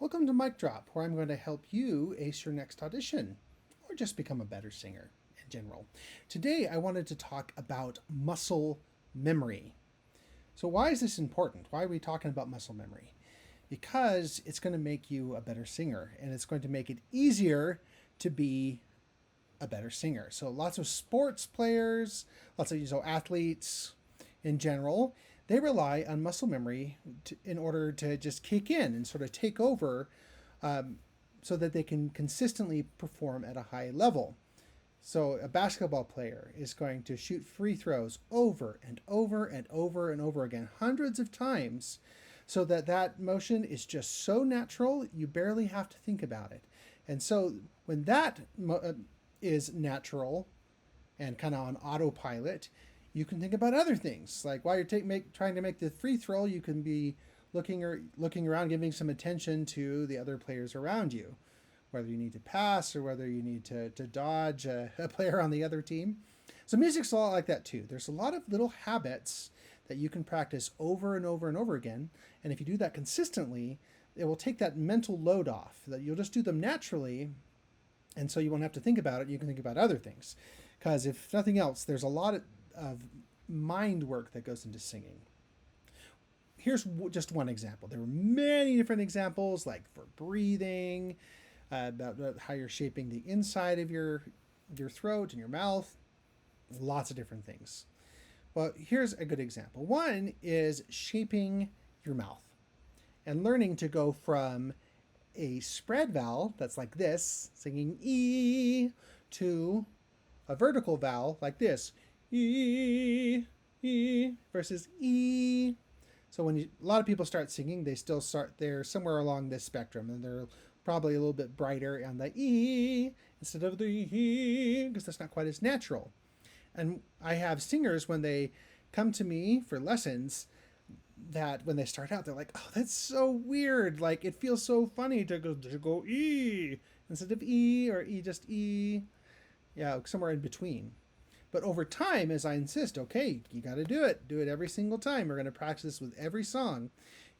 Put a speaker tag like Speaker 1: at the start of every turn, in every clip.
Speaker 1: Welcome to Mic Drop, where I'm going to help you ace your next audition or just become a better singer in general. Today, I wanted to talk about muscle memory. So, why is this important? Why are we talking about muscle memory? Because it's going to make you a better singer and it's going to make it easier to be a better singer. So, lots of sports players, lots of athletes in general, they rely on muscle memory in order to just kick in and sort of take over so that they can consistently perform at a high level. So a basketball player is going to shoot free throws over and over and over and over again, hundreds of times, so that that motion is just so natural you barely have to think about it. And so when that is natural and kind of on autopilot, you can think about other things. Like while you're trying to make the free throw, you can be looking around, giving some attention to the other players around you, whether you need to pass or whether you need to dodge a player on the other team. So music's a lot like that too. There's a lot of little habits that you can practice over and over and over again. And if you do that consistently, it will take that mental load off, that you'll just do them naturally. And so you won't have to think about it. You can think about other things. Because if nothing else, there's a lot of mind work that goes into singing. Here's just one example. There were many different examples, like for breathing, about how you're shaping the inside of your throat and your mouth. Lots of different things. Well, here's a good example. One is shaping your mouth and learning to go from a spread vowel that's like this, singing E, to a vertical vowel like this, E, E, versus E. So when a lot of people start singing, they still start there somewhere along this spectrum, and they're probably a little bit brighter on the E instead of the E, because that's not quite as natural. And I have singers, when they come to me for lessons, that when they start out, they're like, oh, that's so weird. Like, it feels so funny to go E instead of E, or E just E. Yeah, somewhere in between. But over time, as I insist, okay, you got to do it. Do it every single time. We're going to practice with every song.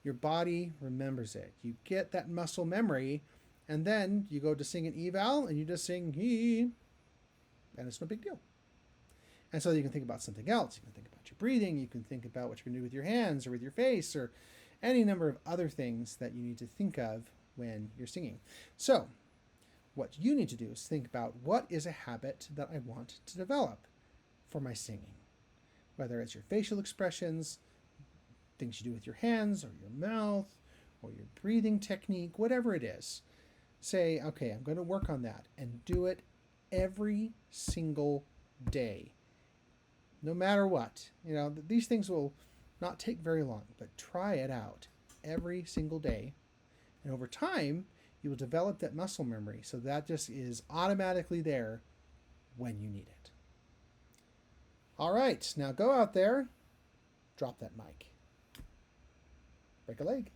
Speaker 1: Your body remembers it. You get that muscle memory, and then you go to sing an eval, and you just sing E, and it's no big deal. And so you can think about something else. You can think about your breathing. You can think about what you're going to do with your hands or with your face, or any number of other things that you need to think of when you're singing. So what you need to do is think about, what is a habit that I want to develop for my singing? Whether it's your facial expressions, things you do with your hands or your mouth, or your breathing technique, whatever it is. Say, okay, I'm going to work on that, and do it every single day. No matter what. These things will not take very long, but try it out every single day. And over time, you will develop that muscle memory, so that just is automatically there when you need it. All right, now go out there, drop that mic, break a leg.